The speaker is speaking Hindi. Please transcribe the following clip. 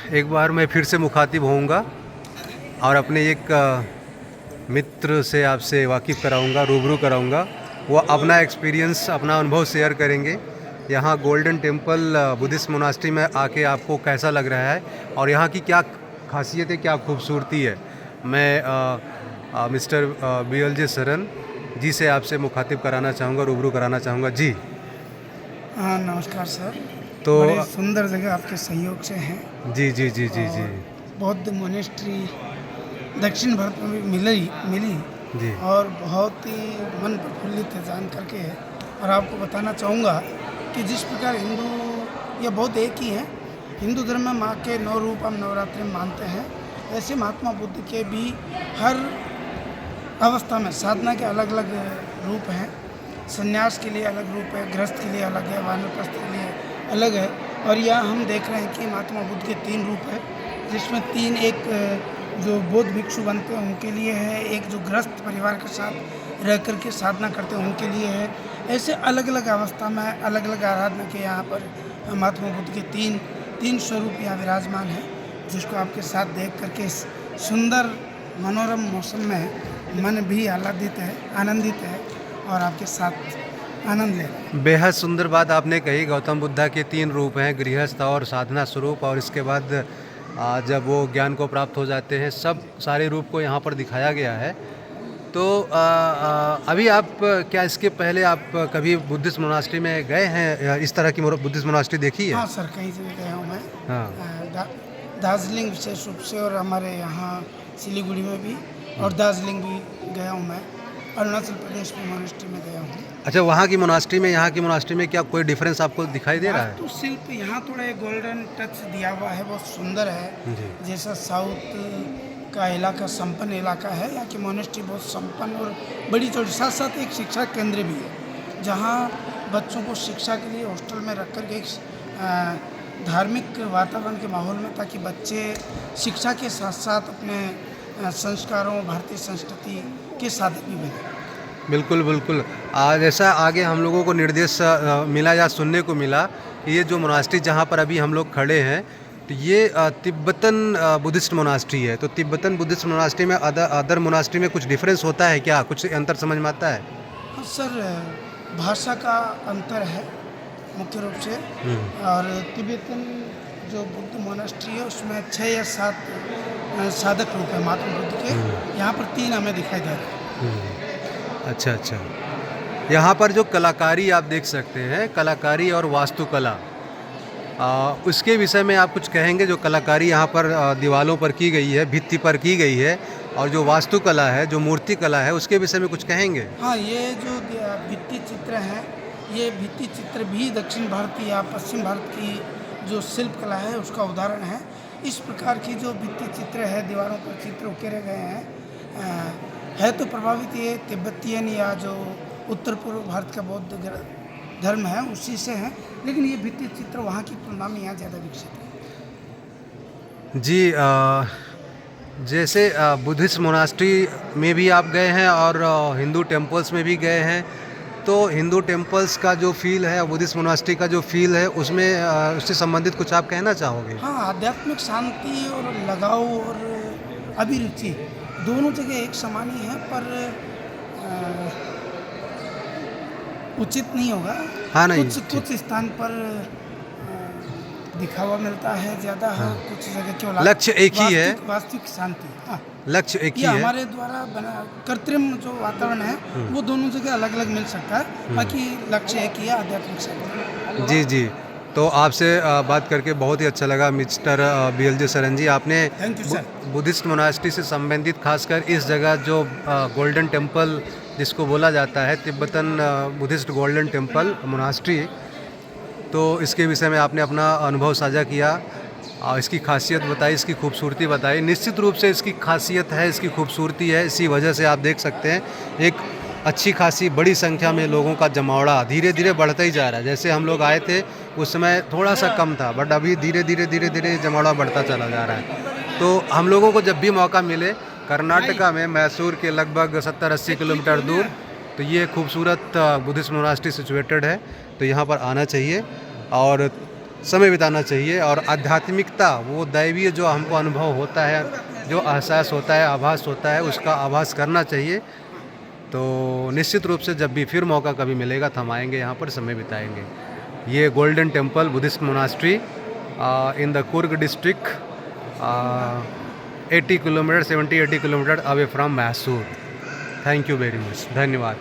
एक बार मैं फिर से मुखातिब होऊंगा और अपने एक मित्र से आपसे वाकिफ़ कराऊंगा, रूबरू कराऊंगा। वो अपना एक्सपीरियंस, अपना अनुभव शेयर करेंगे। यहाँ गोल्डन टेम्पल बुद्धिस्ट मोनास्ट्री में आके आपको कैसा लग रहा है और यहाँ की क्या खासियत है, क्या खूबसूरती है। मैं मिस्टर BLJ सरन जी से आपसे मुखातिब कराना चाहूँगा, रूबरू कराना चाहूँगा जी। हाँ, नमस्कार सर। तो बड़ी सुंदर जगह आपके सहयोग से हैं जी जी जी जी जी और बौद्ध मोनेस्ट्री दक्षिण भारत में भी मिली जी और बहुत ही मन प्रफुल्लित है जान करके। और आपको बताना चाहूँगा कि जिस प्रकार हिंदू या बौद्ध एक ही हैं, हिंदू धर्म में माँ के 9 रूप हम नवरात्रि में मानते हैं, ऐसे महात्मा बुद्ध के भी हर अवस्था में साधना के अलग अलग रूप हैं। संन्यास के लिए अलग रूप है, गृहस्थ के लिए अलग है, वानप्रस्थ के लिए अलग है। और यहाँ हम देख रहे हैं कि महात्मा बुद्ध के 3 रूप है, जिसमें 3 एक जो बौद्ध भिक्षु बनते हैं उनके लिए है, एक जो गृहस्थ परिवार के साथ रह कर के साधना करते हैं उनके लिए है। ऐसे अलग अलग अवस्था में अलग अलग आराधना के यहाँ पर महात्मा बुद्ध के तीन स्वरूप यहाँ विराजमान है, जिसको आपके साथ देख करके इस सुंदर मनोरम मौसम में मन भी आनंदित है और आपके साथ आनंद ले रहे हैं। बेहद सुंदर बात आपने कही। गौतम बुद्धा के 3 रूप हैं, गृहस्थ और साधना स्वरूप, और इसके बाद जब वो ज्ञान को प्राप्त हो जाते हैं, सब सारे रूप को यहाँ पर दिखाया गया है। तो अभी आप क्या इसके पहले आप कभी बुद्धिस्ट मोनास्ट्री में गए हैं? इस तरह की बुद्धिस्ट मोनास्ट्री देखी है? हाँ सर, कहीं से भी गया हूँ मैं। हाँ दार्जिलिंग विशेष रूप से, और हमारे यहाँ सिलीगुड़ी में भी, और दार्जिलिंग भी गया हूँ मैं। अरुणाचल प्रदेश में मोनास्ट्री में गया हूँ। अच्छा, वहाँ की मोनास्ट्री में यहाँ की मोनास्ट्री में क्या कोई डिफरेंस आपको दिखाई दे रहा है? तो शिल्प यहाँ थोड़ा गोल्डन टच दिया हुआ है, बहुत सुंदर है। जी जैसा साउथ का इलाका संपन्न इलाका है, यहाँ की मोनेस्ट्री बहुत संपन्न और बड़ी चौड़ी, साथ साथ एक शिक्षा केंद्र भी है, जहाँ बच्चों को शिक्षा के लिए हॉस्टल में रख कर के एक धार्मिक वातावरण के माहौल में, ताकि बच्चे शिक्षा के साथ साथ अपने संस्कारों, भारतीय संस्कृति के साधक भी बने। बिल्कुल बिल्कुल। जैसा आगे हम लोगों को निर्देश मिला या सुनने को मिला कि ये जो मोनास्ट्री जहाँ पर अभी हम लोग खड़े हैं, तो ये तिब्बतन बुद्धिस्ट मोनास्ट्री है। तो तिब्बतन बुद्धिस्ट मोनास्ट्री में अदर मोनास्ट्री में कुछ डिफरेंस होता है क्या? कुछ अंतर समझ में आता है? हाँ सर, भाषा का अंतर है मुख्य रूप से। और तिब्बतन जो बुद्ध मोनास्ट्री है उसमें 6 या 7 साधक रूप है महात्मा बुद्ध के। यहाँ पर 3 हमें दिखाई दे रहे हैं। अच्छा अच्छा। यहाँ पर जो कलाकारी आप देख सकते हैं, कलाकारी और वास्तुकला, उसके विषय में आप कुछ कहेंगे? जो कलाकारी यहाँ पर दीवालों पर की गई है, भित्ति पर की गई है, और जो वास्तुकला है, जो मूर्ति कला है, उसके विषय में कुछ कहेंगे? हाँ, ये जो भित्ति चित्र हैं, ये भित्ति चित्र भी दक्षिण भारत या पश्चिम भारत की जो शिल्प कला है उसका उदाहरण है। इस प्रकार की जो भित्ति चित्र है, दीवारों पर चित्र उकेरे गए हैं, है तो प्रभावित ये तिब्बतियन या जो उत्तर पूर्व भारत का बौद्ध धर्म है उसी से है, लेकिन ये भित्ति चित्र वहाँ की तुलना में यहाँ ज़्यादा विकसित है। जी, जैसे बुद्धिस्ट मोनास्ट्री में भी आप गए हैं और हिंदू टेम्पल्स में भी गए हैं, तो हिंदू टेम्पल्स का जो फील है, बुद्धिस्ट मोनास्ट्री का जो फील है, उसमें उससे संबंधित कुछ आप कहना चाहोगे? हाँ, आध्यात्मिक शांति और लगाव और अभिरुचि दोनों जगह एक समान ही है, पर उचित नहीं होगा। हाँ नहीं, कुछ स्थान पर दिखावा मिलता है ज़्यादा। हाँ, कुछ जगह केवल लक्ष्य एक ही है, वास्तविक शांति। हाँ, लक्ष्य एक ही है। हमारे द्वारा बना कृत्रिम जो वातावरण है वो दोनों जगह अलग अलग मिल सकता है, बाकी लक्ष्य एक ही है, आध्यात्मिक शांति। जी जी। तो आपसे बात करके बहुत ही अच्छा लगा मिस्टर BLJ सरन जी। आपने बुद्धिस्ट मोनास्ट्री से संबंधित खासकर इस जगह जो गोल्डन टेम्पल जिसको बोला जाता है, Tibetan Buddhist golden temple monastery, तो इसके विषय में आपने अपना अनुभव साझा किया, इसकी खासियत बताई, इसकी खूबसूरती बताई। निश्चित रूप से इसकी खासियत है, इसकी खूबसूरती है। इसी वजह से आप देख सकते हैं एक अच्छी खासी बड़ी संख्या में लोगों का जमावड़ा धीरे धीरे बढ़ता ही जा रहा है। जैसे हम लोग आए थे उस समय थोड़ा सा कम था, बट अभी धीरे धीरे जमावड़ा बढ़ता चला जा रहा है। तो हम लोगों को जब भी मौका मिले, कर्नाटका में मैसूर के लगभग 70-80 किलोमीटर दूर, तो ये खूबसूरत बुद्धिस्ट मोनास्ट्री सिचुएटेड है, तो यहाँ पर आना चाहिए। और समय बिताना चाहिए और आध्यात्मिकता, वो दैवीय जो हमको अनुभव होता है, जो एहसास होता है, आभास होता है, उसका आभास करना चाहिए। तो निश्चित रूप से जब भी फिर मौका कभी मिलेगा तो हम आएंगे यहाँ पर, समय बिताएंगे। ये golden temple Buddhist monastery in the Coorg district, 80 kilometre 70-80 kilometre away from Mysore. Thank you very much, धन्यवाद।